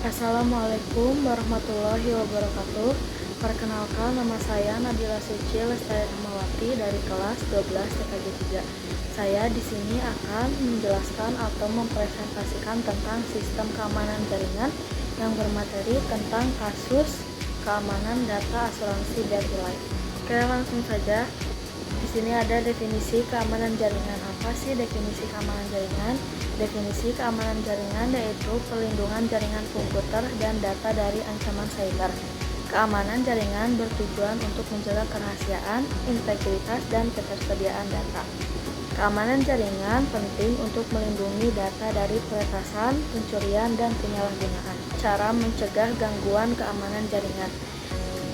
Assalamualaikum warahmatullahi wabarakatuh. Perkenalkan, nama saya Nabila Suci Lestari Rahmawati dari kelas 12 TKJ 3. Saya di sini akan menjelaskan atau mempresentasikan tentang sistem keamanan jaringan yang bermateri tentang kasus keamanan data asuransi BRI Life. Oke, langsung saja. Di sini ada definisi keamanan jaringan. Apa sih definisi keamanan jaringan? Definisi keamanan jaringan yaitu perlindungan jaringan komputer dan data dari ancaman cyber. Keamanan jaringan bertujuan untuk menjaga kerahasiaan, integritas, dan ketersediaan data. Keamanan jaringan penting untuk melindungi data dari peretasan, pencurian, dan penyalahgunaan. Cara mencegah gangguan keamanan jaringan.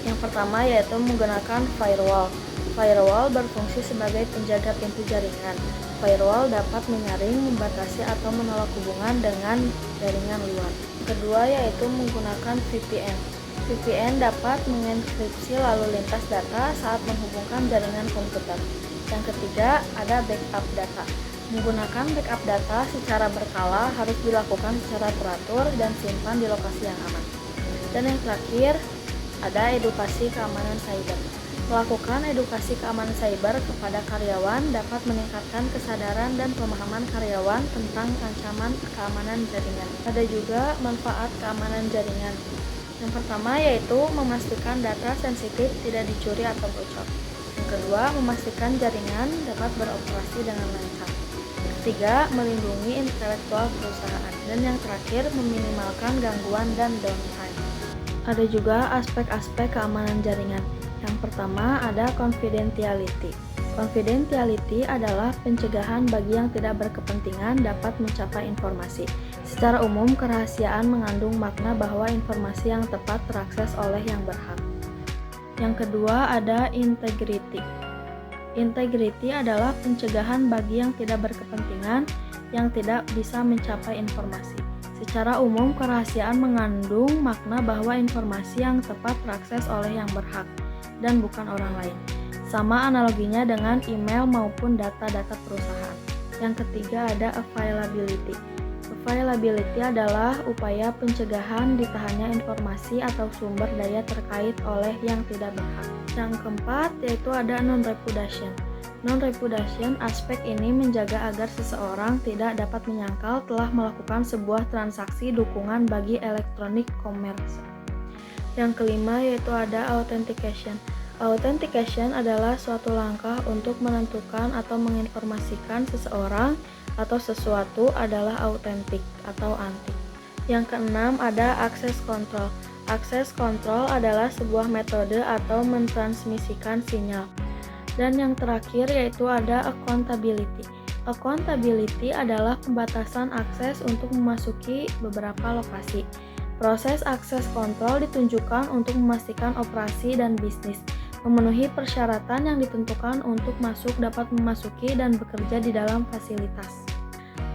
Yang pertama yaitu menggunakan firewall. Firewall berfungsi sebagai penjaga pintu jaringan. Firewall dapat menyaring, membatasi, atau menolak hubungan dengan jaringan luar. Kedua yaitu menggunakan VPN. VPN dapat mengenkripsi lalu lintas data saat menghubungkan jaringan komputer. Yang ketiga ada backup data. Menggunakan backup data secara berkala harus dilakukan secara teratur dan simpan di lokasi yang aman. Dan yang terakhir ada edukasi keamanan cyber. Melakukan edukasi keamanan cyber kepada karyawan dapat meningkatkan kesadaran dan pemahaman karyawan tentang ancaman keamanan jaringan. Ada juga manfaat keamanan jaringan. Yang pertama yaitu memastikan data sensitif tidak dicuri atau bocor. Yang kedua, memastikan jaringan dapat beroperasi dengan lancar. Ketiga, melindungi intelektual perusahaan. Dan yang terakhir, meminimalkan gangguan dan downtime. Ada juga aspek-aspek keamanan jaringan. Yang pertama ada confidentiality. Confidentiality adalah pencegahan bagi yang tidak berkepentingan dapat mencapai informasi. Secara umum, kerahasiaan mengandung makna bahwa informasi yang tepat terakses oleh yang berhak. Yang kedua ada integrity. Integrity adalah pencegahan bagi yang tidak berkepentingan yang tidak bisa mencapai informasi. Secara umum, kerahasiaan mengandung makna bahwa informasi yang tepat terakses oleh yang berhak dan bukan orang lain. Sama analoginya dengan email maupun data-data perusahaan. Yang ketiga ada availability. Availability adalah upaya pencegahan ditahannya informasi atau sumber daya terkait oleh yang tidak berhak. Yang keempat yaitu ada non-repudiation. Non-repudiation aspek ini menjaga agar seseorang tidak dapat menyangkal telah melakukan sebuah transaksi dukungan bagi electronic commerce. Yang kelima yaitu ada authentication. Authentication adalah suatu langkah untuk menentukan atau menginformasikan seseorang atau sesuatu adalah autentik atau antik. Yang keenam ada access control. Access control adalah sebuah metode atau mentransmisikan sinyal. Dan yang terakhir yaitu ada accountability. Accountability adalah pembatasan akses untuk memasuki beberapa lokasi. Proses akses kontrol ditunjukkan untuk memastikan operasi dan bisnis memenuhi persyaratan yang ditentukan untuk masuk dapat memasuki dan bekerja di dalam fasilitas.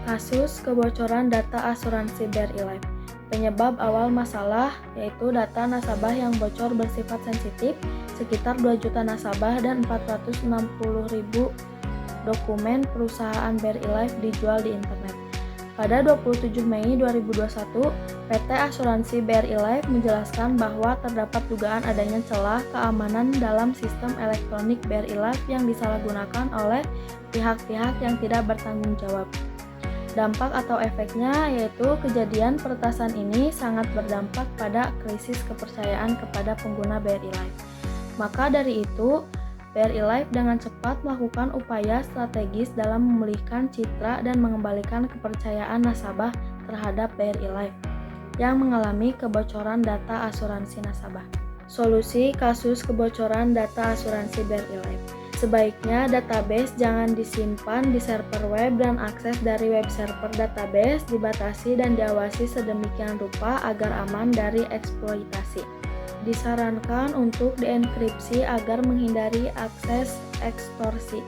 Kasus kebocoran data asuransi BRI Life. Penyebab awal masalah yaitu data nasabah yang bocor bersifat sensitif, sekitar 2 juta nasabah dan 460.000 dokumen perusahaan BRI Life dijual di internet. Pada 27 Mei 2021, PT Asuransi BRI Life menjelaskan bahwa terdapat dugaan adanya celah keamanan dalam sistem elektronik BRI Life yang disalahgunakan oleh pihak-pihak yang tidak bertanggung jawab. Dampak atau efeknya yaitu kejadian peretasan ini sangat berdampak pada krisis kepercayaan kepada pengguna BRI Life. Maka dari itu, BRI Life dengan cepat melakukan upaya strategis dalam memulihkan citra dan mengembalikan kepercayaan nasabah terhadap BRI Life yang mengalami kebocoran data asuransi nasabah. Solusi kasus kebocoran data asuransi BRI Life. Sebaiknya database jangan disimpan di server web dan akses dari web server database dibatasi dan diawasi sedemikian rupa agar aman dari eksploitasi. Disarankan untuk dienkripsi agar menghindari akses ekstorsi,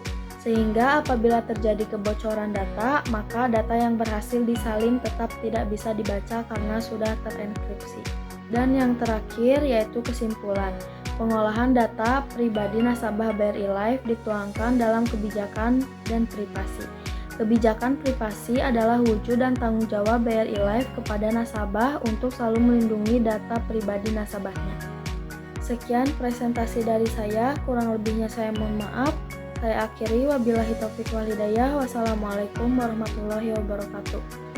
sehingga apabila terjadi kebocoran data, maka data yang berhasil disalin tetap tidak bisa dibaca karena sudah terenkripsi. Dan yang terakhir yaitu kesimpulan. Pengolahan data pribadi nasabah BRI Life dituangkan dalam kebijakan dan privasi. Kebijakan privasi adalah wujud dan tanggung jawab BRI Life kepada nasabah untuk selalu melindungi data pribadi nasabahnya. Sekian presentasi dari saya, kurang lebihnya saya mohon maaf. Saya akhiri, wabillahi taufiq wal hidayah. Wassalamualaikum warahmatullahi wabarakatuh.